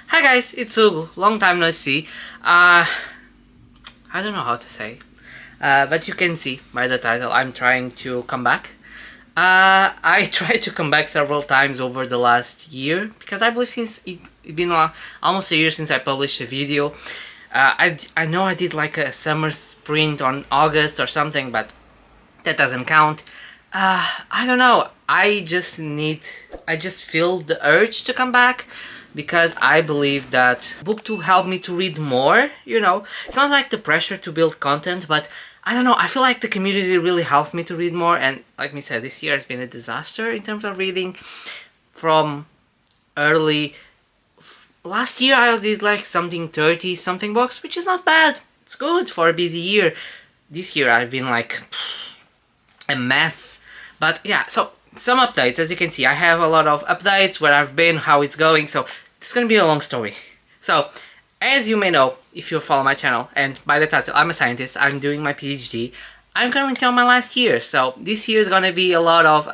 Hi guys, it's Hugo. Long time no see. I don't know how to say, but you can see by the title I'm trying to come back. I tried to come back several times over the last year because I believe since it's been almost a year since I published a video. I know I did like a summer sprint on August or something, but that doesn't count. I don't know. I just feel the urge to come back because I believe that book2 helped me to read more, It's not like the pressure to build content, but I don't know, I feel like the community really helps me to read more, and like me said, this year has been a disaster in terms of reading. From last year I did like something 30 something books, which is not bad. It's good for a busy year. This year I've been like a mess. But yeah, so some updates. As you can see, I have a lot of updates, where I've been, how it's going, so it's gonna be a long story. So, as you may know, if you follow my channel, and by the title, I'm a scientist, I'm doing my PhD. I'm currently on my last year, so this year is gonna be a lot of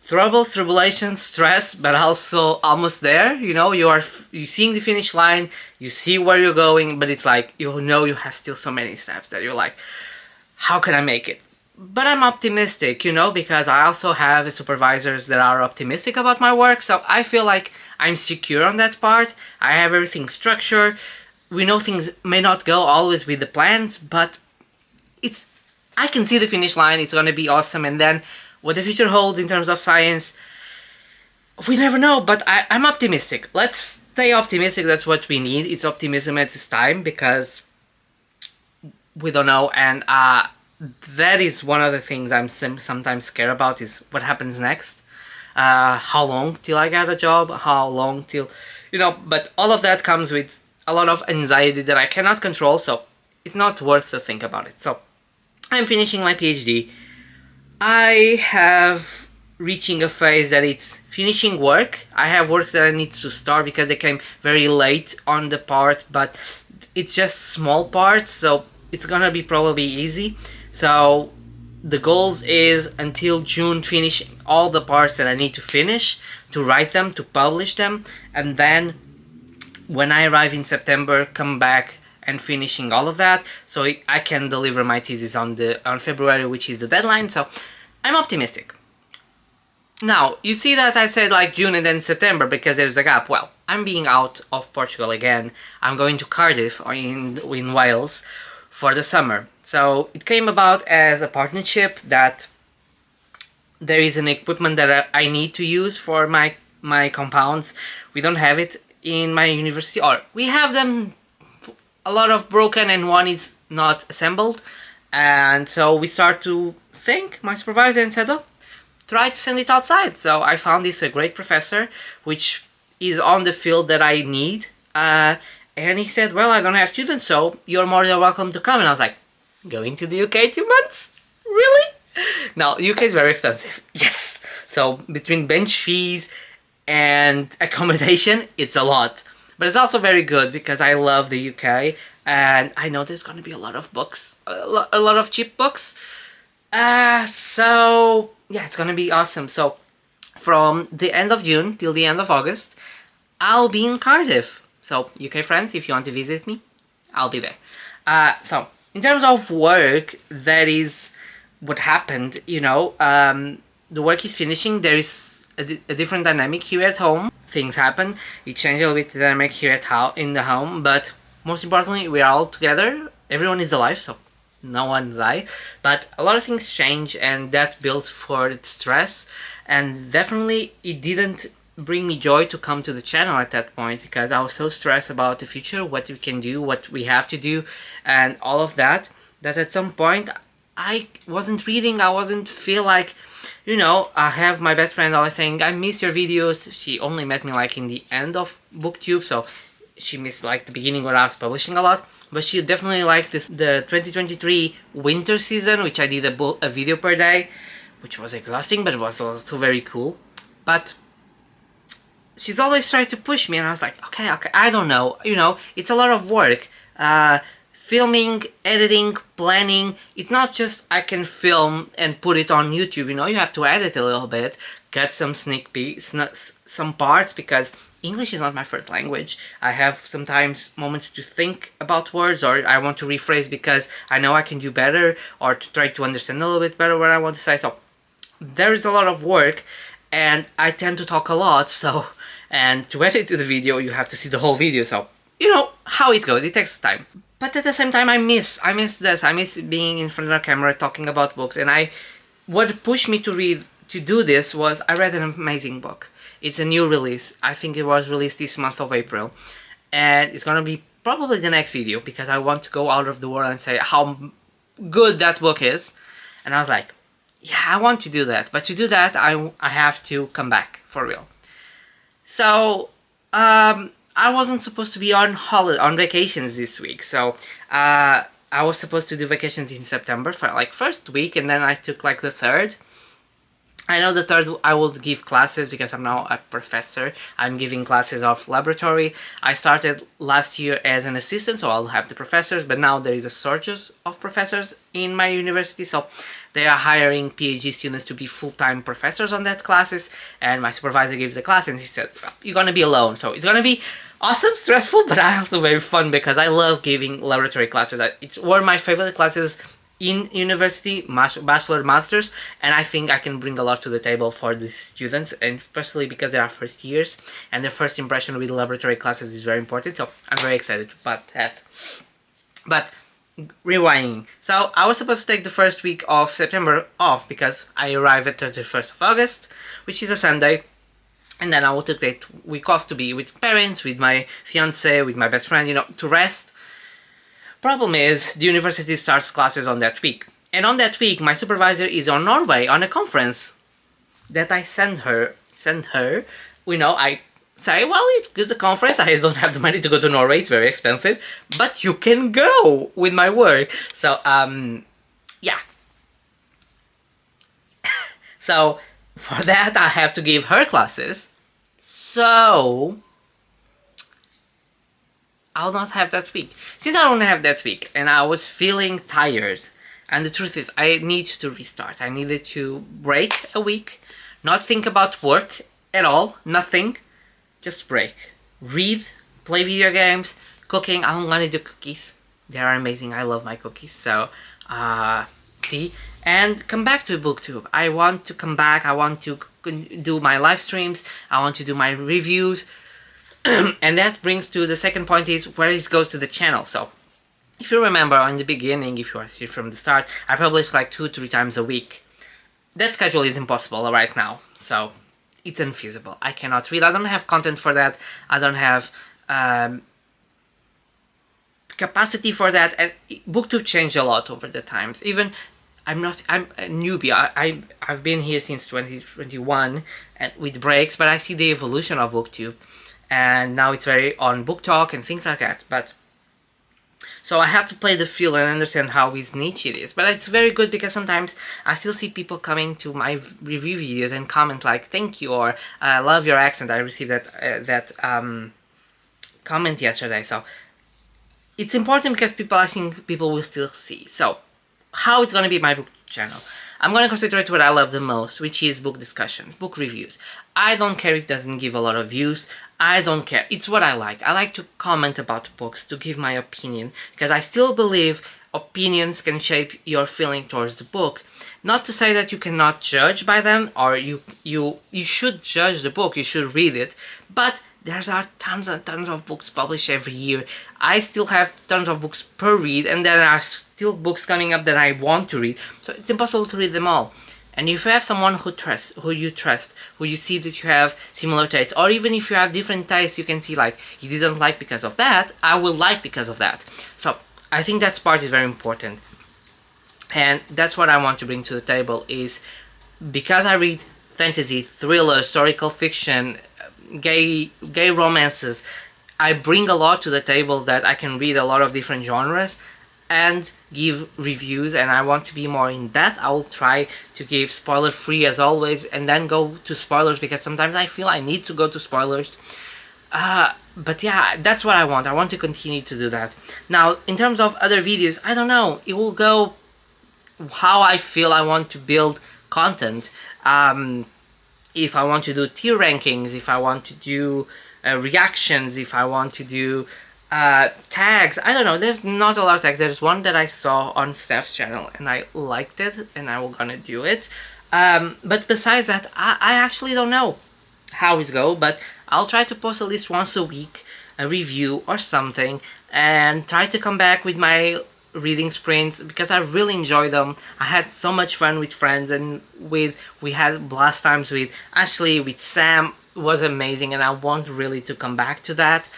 troubles, tribulations, stress, but also almost there. You're seeing the finish line, you see where you're going, but it's like, you have still so many steps that you're like, how can I make it? But I'm optimistic, because I also have supervisors that are optimistic about my work, so I feel like I'm secure on that part. I have everything structured. We know things may not go always with the plans, but I can see the finish line. It's gonna be awesome, and then what the future holds in terms of science, we never know, but I'm optimistic. Let's stay optimistic. That's what we need. It's optimism at this time, because we don't know, and that is one of the things I'm sometimes scared about, is what happens next. How long till I get a job, how long till, but all of that comes with a lot of anxiety that I cannot control, so it's not worth to think about it. So, I'm finishing my PhD. I have reaching a phase that it's finishing work. I have works that I need to start because they came very late on the part, but it's just small parts, so it's gonna be probably easy. So the goals is until June finishing all the parts that I need to finish, to write them, to publish them, and then when I arrive in September, come back and finishing all of that, so I can deliver my thesis on February, which is the deadline. So I'm optimistic. Now, you see that I said like June and then September because there's a gap. Well, I'm being out of Portugal again. I'm going to Cardiff in Wales for the summer. So it came about as a partnership that there is an equipment that I need to use for my compounds. We don't have it in my university, or we have them, a lot of broken and one is not assembled. And so we start to think, my supervisor, and said, well, try to send it outside. So I found this a great professor, which is on the field that I need. And he said, well, I don't have students, so you're more than welcome to come. And I was like, going to the UK 2 months? Really? No, UK is very expensive. Yes. So between bench fees and accommodation, it's a lot. But it's also very good because I love the UK. And I know there's going to be a lot of books. A lot of cheap books. So, yeah, it's going to be awesome. So, from the end of June till the end of August, I'll be in Cardiff. So, UK friends, if you want to visit me, I'll be there. So, in terms of work, that is what happened, the work is finishing. There is a different dynamic here at home. Things happen. It changed a little bit the dynamic here in the home, but most importantly, we're all together. Everyone is alive, so no one died. But a lot of things change, and that builds for stress. And definitely, it didn't bring me joy to come to the channel at that point, because I was so stressed about the future, what we can do, what we have to do, and all of that, that at some point I wasn't reading. I wasn't feel like, I have my best friend always saying, I miss your videos. She only met me like in the end of booktube, so she missed like the beginning where I was publishing a lot, but she definitely liked the 2023 winter season, which I did a video per day, which was exhausting, but it was also very cool. But she's always tried to push me, and I was like, okay, I don't know, it's a lot of work. filming, editing, planning. It's not just I can film and put it on YouTube, you know, you have to edit a little bit, get some sneak peeks, some parts, because English is not my first language. I have sometimes moments to think about words, or I want to rephrase because I know I can do better, or to try to understand a little bit better what I want to say. So there is a lot of work, and I tend to talk a lot, so, and to edit the video you have to see the whole video, so you know how it goes, it takes time. But at the same time I miss this, I miss being in front of the camera talking about books. And what pushed me to do this was I read an amazing book. It's a new release. I think it was released this month of April, and it's gonna be probably the next video because I want to go out of the world and say how good that book is. And I was like, yeah, I want to do that, but to do that I have to come back for real. So I wasn't supposed to be on vacations this week, so I was supposed to do vacations in September for like first week, and then I took like the third. I know the third I will give classes because I'm now a professor. I'm giving classes of laboratory. I started last year as an assistant, so I'll have the professors, but now there is a shortage of professors in my university, so they are hiring PhD students to be full-time professors on that classes, and my supervisor gives the class and he said, you're gonna be alone. So it's gonna be awesome, stressful, but also very fun because I love giving laboratory classes. It's one of my favorite classes in university, bachelor, masters, and I think I can bring a lot to the table for these students, and especially because they are first years and their first impression with laboratory classes is very important, so I'm very excited about that. But rewinding, so I was supposed to take the first week of September off because I arrived at 31st of August, which is a Sunday, and then I will take that week off to be with parents, with my fiance, with my best friend, you know, to rest. Problem is, the university starts classes on that week. And on that week, my supervisor is on Norway on a conference that I send her. You know, I say, well, it's good, the conference, I don't have the money to go to Norway, it's very expensive, but you can go with my work. So, yeah. So, for that, I have to give her classes. So I'll not have that week. Since I don't have that week and I was feeling tired, and the truth is I need to restart. I needed to break a week, not think about work at all, nothing, just break. Read, play video games, cooking. I'm gonna do cookies. They are amazing. I love my cookies. So, see, and come back to BookTube. I want to come back. I want to do my live streams. I want to do my reviews. And that brings to the second point, is where it goes to the channel. So if you remember in the beginning, if you are here from the start, I publish like 2-3 times a week. That schedule is impossible right now, so it's unfeasible. I cannot read. I don't have content for that. I don't have capacity for that. And BookTube changed a lot over the times. Even I'm a newbie. I've been here since 2021 and with breaks, but I see the evolution of BookTube. And now it's very on booktok and things like that. But so I have to play the field and understand how his niche it is. But it's very good because sometimes I still see people coming to my review videos and comment like, thank you, or I love your accent. I received that comment yesterday. So it's important because I think people will still see. So how it's going to be my book channel? I'm going to concentrate what I love the most, which is book discussions, book reviews. I don't care if it doesn't give a lot of views. I don't care. It's what I like. I like to comment about books, to give my opinion, because I still believe opinions can shape your feeling towards the book. Not to say that you cannot judge by them, or you should judge the book, you should read it, but there are tons and tons of books published every year. I still have tons of books per read, and there are still books coming up that I want to read, so it's impossible to read them all. And if you have someone who you trust, who you see that you have similar tastes, or even if you have different tastes, you can see like, you didn't like because of that, I will like because of that. So I think that part is very important. And that's what I want to bring to the table, is because I read fantasy, thriller, historical fiction, gay romances, I bring a lot to the table that I can read a lot of different genres and give reviews, and I want to be more in depth. I will try to give spoiler free as always, and then go to spoilers, because sometimes I feel I need to go to spoilers. But yeah, that's what I want. I want to continue to do that. Now, in terms of other videos, I don't know. It will go how I feel I want to build content. If I want to do tier rankings, if I want to do reactions, if I want to do tags. I don't know. There's not a lot of tags. There's one that I saw on Steph's channel and I liked it and I will gonna do it. But besides that, I actually don't know how it go, but I'll try to post at least once a week a review or something and try to come back with my reading sprints because I really enjoy them. I had so much fun with friends and we had blast times with Ashley, with Sam. It was amazing and I want really to come back to that.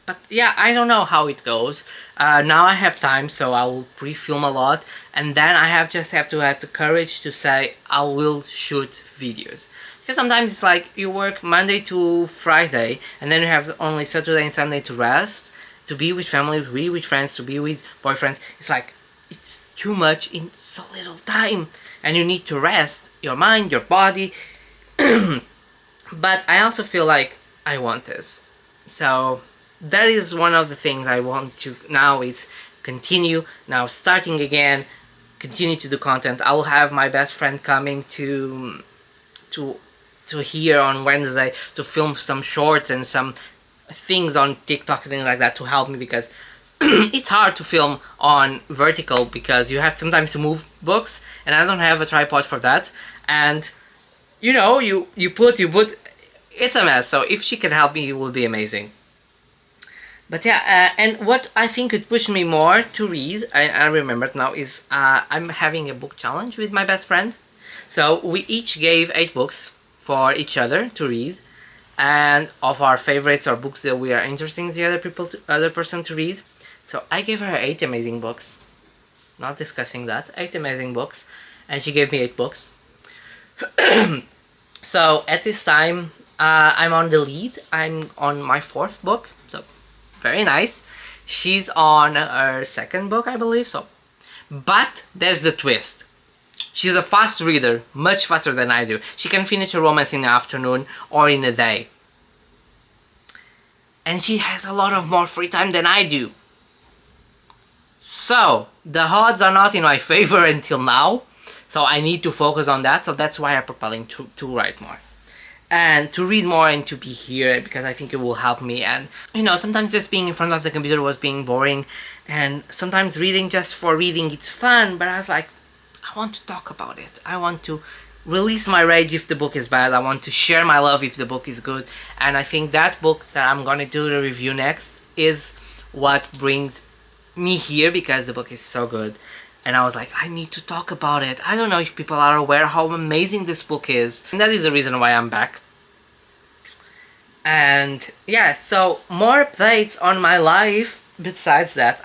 But yeah, I don't know how it goes. Now I have time, so I will pre-film a lot, and then I just have to have the courage to say I will shoot videos. Because sometimes it's like you work Monday to Friday, and then you have only Saturday and Sunday to rest, to be with family, to be with friends, to be with boyfriends. It's like, it's too much in so little time, and you need to rest your mind, your body. But I also feel like I want this. So that is one of the things I want to now is continue, now starting again, continue to do content. I will have my best friend coming to here on Wednesday to film some shorts and some things on TikTok and things like that to help me, because it's hard to film on vertical because you have sometimes to move books and I don't have a tripod for that, and you know, you put it's a mess. So if she can help me, it would be amazing. But yeah, and what I think could push me more to read, I remembered now, is I'm having a book challenge with my best friend. So we each gave 8 books for each other to read, and of our favorites or books that we are interesting to other person to read. So I gave her 8 amazing books. Not discussing that, 8 amazing books, and she gave me 8 books. So at this time, I'm on the lead. I'm on my 4th book, so very nice. She's on her 2nd book, I believe, so. But there's the twist. She's a fast reader, much faster than I do. She can finish a romance in the afternoon or in a day. And she has a lot of more free time than I do. So, the odds are not in my favor until now. So I need to focus on that, so that's why I'm propelling to write more. And to read more and to be here, because I think it will help me. And you know, sometimes just being in front of the computer was being boring, and sometimes reading just for reading, it's fun, but I was like, I want to talk about it. I want to release my rage if the book is bad. I want to share my love if the book is good. And I think that book that I'm gonna do the review next is what brings me here, because the book is so good. And I was like, I need to talk about it. I don't know if people are aware how amazing this book is. And that is the reason why I'm back. And yeah, so more updates on my life. Besides that,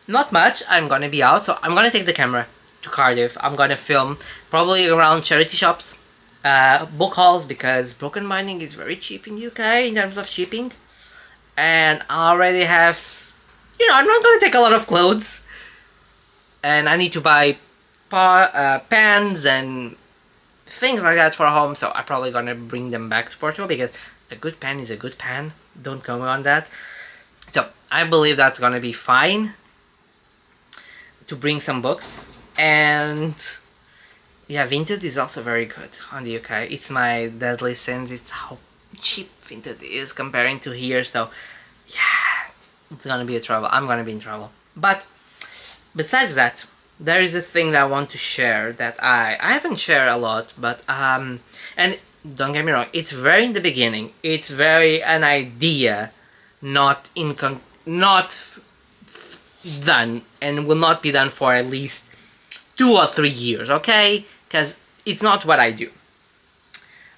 not much. I'm gonna be out. So I'm gonna take the camera to Cardiff. I'm gonna film probably around charity shops, book hauls, because Broken Binding is very cheap in the UK in terms of shipping. And I already have, you know, I'm not gonna take a lot of clothes. And I need to buy pens and things like that for home, so I'm probably gonna bring them back to Portugal, because a good pen is a good pen. Don't go on that. So I believe that's gonna be fine to bring some books. And yeah, Vinted is also very good on the UK. It's my deadly sins. It's how cheap Vinted is comparing to here. So yeah, it's gonna be a trouble. I'm gonna be in trouble. But besides that, there is a thing that I want to share that I haven't shared a lot, but and don't get me wrong, it's very in the beginning. It's very an idea, not done, and will not be done for at least 2 or 3 years, okay? Because it's not what I do.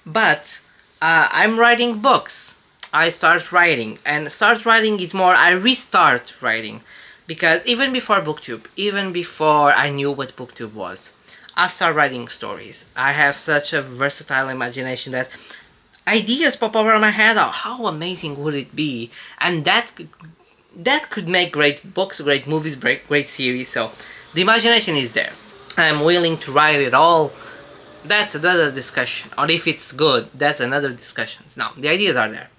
But I'm writing books. I start writing, and start writing is more I restart writing. Because even before BookTube, even before I knew what BookTube was, I started writing stories. I have such a versatile imagination that ideas pop over my head. Oh, how amazing would it be? And that could make great books, great movies, great series. So the imagination is there. I'm willing to write it all that's another discussion. Or if it's good, that's another discussion. Now, the ideas are there.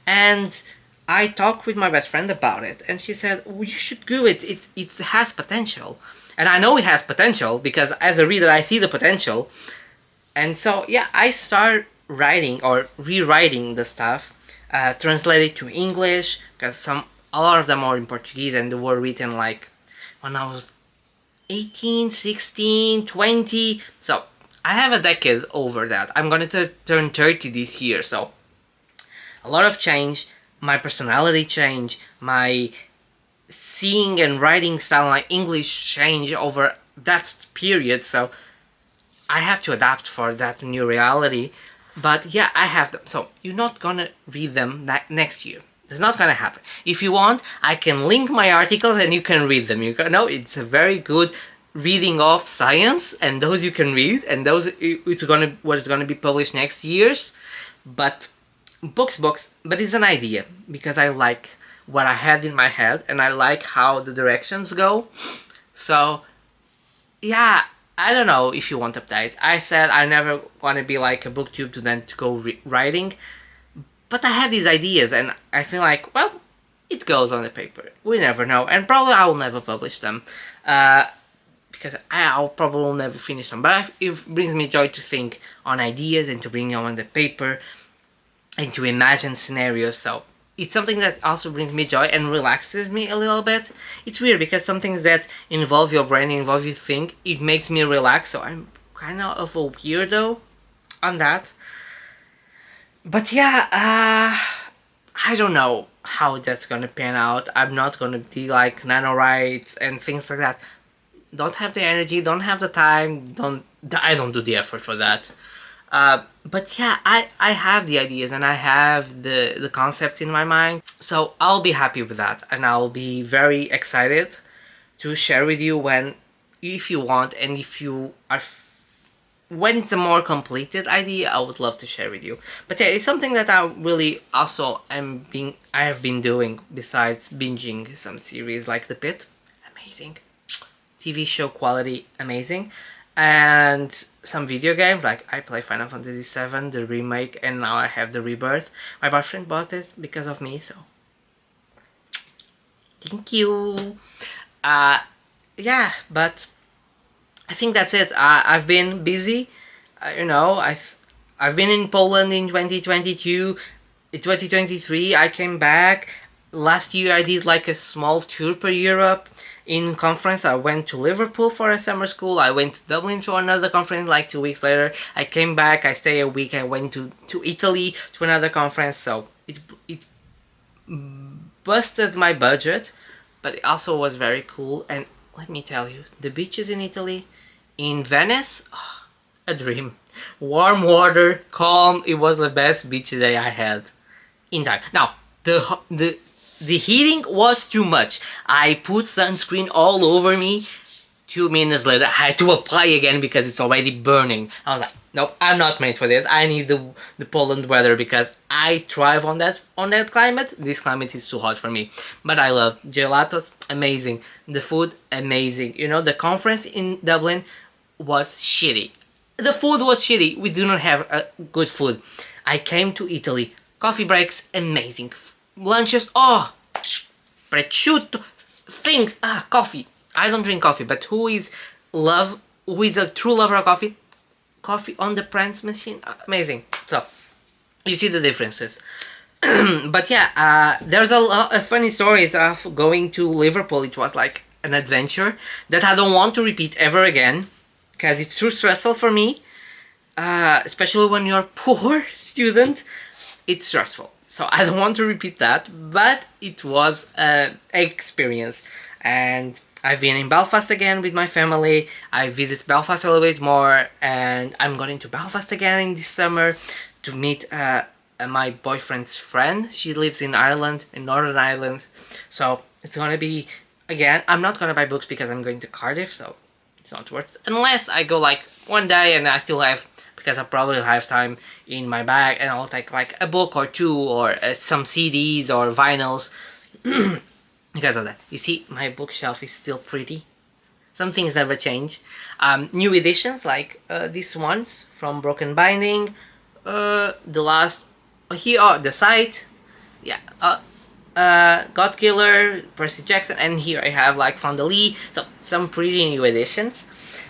And I talked with my best friend about it, and she said, well, you should do it. It has potential. And I know it has potential because as a reader, I see the potential. And so, yeah, I start writing or rewriting the stuff, translate it to English, because a lot of them are in Portuguese and they were written like when I was 18, 16, 20. So I have a decade over that. I'm going to turn 30 this year, so a lot of change. My personality change, my seeing and writing style, my English change over that period, so I have to adapt for that new reality. But yeah, I have them. So you're not gonna read them next year. It's not gonna happen. If you want, I can link my articles and you can read them. You know, it's a very good reading of science, and those you can read, and those what is gonna be published next year's. But books, but it's an idea because I like what I had in my head and I like how the directions go. So yeah, I don't know if you want update. I said I never want to be like a booktube to then to go writing, but I have these ideas and I feel like, well, it goes on the paper. We never know, and probably I will never publish them because I'll probably never finish them. But it brings me joy to think on ideas and to bring them on the paper and to imagine scenarios. So it's something that also brings me joy and relaxes me a little bit. It's weird because some things that involve your brain, involve you think, it makes me relax. So I'm kind of a weirdo on that. But yeah, I don't know how that's gonna pan out. I'm not gonna be like NaNoWriMo and things like that. Don't have the energy, don't have the time, I don't do the effort for that. But yeah, I have the ideas and I have the concept in my mind. So I'll be happy with that and I'll be very excited to share with you if you want, and if you are when it's a more completed idea, I would love to share with you. But yeah, it's something that I really also I have been doing besides binging some series like The Pit. Amazing. TV show quality, amazing. And some video games, like I play Final Fantasy VII, the remake, and now I have the Rebirth. My boyfriend bought it because of me, so thank you. Yeah, but I think that's it. I've been busy. You know, I've been in Poland in 2022. In 2023, I came back. Last year, I did like a small tour per Europe. In conference, I went to Liverpool for a summer school. I went to Dublin to another conference like 2 weeks later. I came back, I stayed a week, I went to Italy to another conference. So it busted my budget, but it also was very cool. And let me tell you, the beaches in Italy, in Venice, oh, a dream. Warm water, calm, it was the best beach day I had in time. Now, the heating was too much. I put sunscreen all over me. 2 minutes later, I had to apply again because it's already burning. I was like, nope, I'm not made for this. I need the Poland weather because I thrive on that climate. This climate is too hot for me. But I love gelatos, amazing. The food, amazing. You know, the conference in Dublin was shitty. The food was shitty. We do not have good food. I came to Italy. Coffee breaks, amazing. Lunches, oh, prosciutto, things, coffee. I don't drink coffee, but who is a true lover of coffee? Coffee on the press machine, amazing. So, you see the differences. But yeah, there's a lot of funny stories of going to Liverpool. It was like an adventure that I don't want to repeat ever again, because it's too stressful for me, especially when you're a poor student. It's stressful. So I don't want to repeat that, but it was an experience. And I've been in Belfast again with my family. I visit Belfast a little bit more, and I'm going to Belfast again in this summer to meet my boyfriend's friend. She lives in Ireland, in Northern Ireland. So it's going to be, again, I'm not going to buy books because I'm going to Cardiff, so it's not worth it. Unless I go like one day and I still have, because I probably have time in my bag, and I'll take like a book or two or some CDs or vinyls because of that. You see, my bookshelf is still pretty. Some things never change. New editions like these ones from Broken Binding, the last here, the site, yeah, God Killer, Percy Jackson, and here I have like Fonda Lee, so some pretty new editions.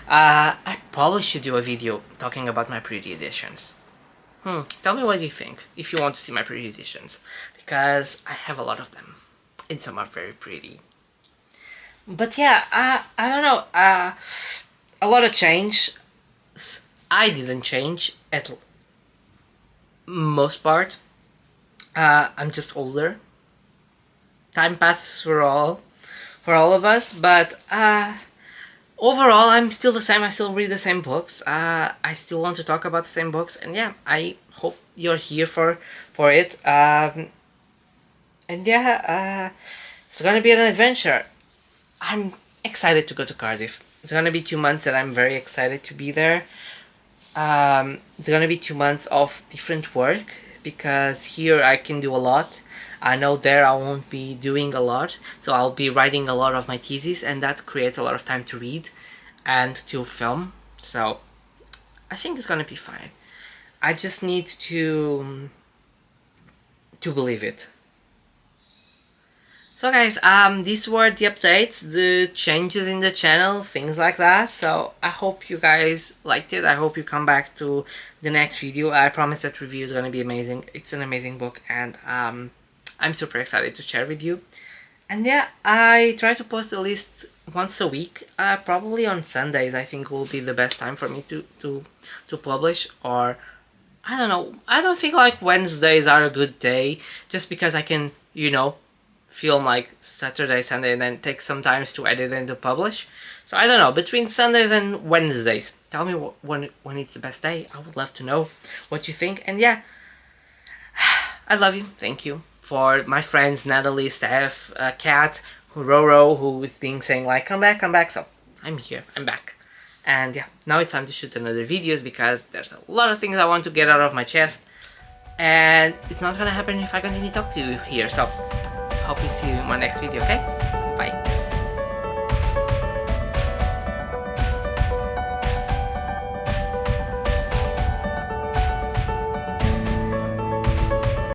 I probably should do a video talking about my pretty editions. Tell me what you think if you want to see my pretty editions, because I have a lot of them, and some are very pretty. But yeah, I don't know, a lot of change. I didn't change at most part. I'm just older. Time passes for all of us, but overall I'm still the same. I still read the same books. I still want to talk about the same books, and yeah, I hope you're here for it. And yeah, it's gonna be an adventure. I'm excited to go to Cardiff. It's gonna be 2 months and I'm very excited to be there. It's gonna be 2 months of different work, because here I can do a lot. I know there I won't be doing a lot, so I'll be writing a lot of my thesis, and that creates a lot of time to read and to film. So I think it's gonna be fine. I just need to believe it. So guys, these were the updates, the changes in the channel, things like that. So I hope you guys liked it. I hope you come back to the next video. I promise that review is gonna be amazing. It's an amazing book, and I'm super excited to share with you. And yeah, I try to post at least once a week. Probably on Sundays, I think will be the best time for me to publish. Or I don't know. I don't think like Wednesdays are a good day, just because I can, you know, film like Saturday, Sunday, and then take some time to edit and to publish. So I don't know, between Sundays and Wednesdays, tell me when it's the best day. I would love to know what you think. And yeah, I love you. Thank you for my friends Natalie, Steph, Kat, Roro, who is being saying like come back. So I'm here, I'm back. And yeah, now it's time to shoot another videos, because there's a lot of things I want to get out of my chest, and it's not gonna happen if I continue to talk to you here. So hope you see you in my next video, okay? Bye.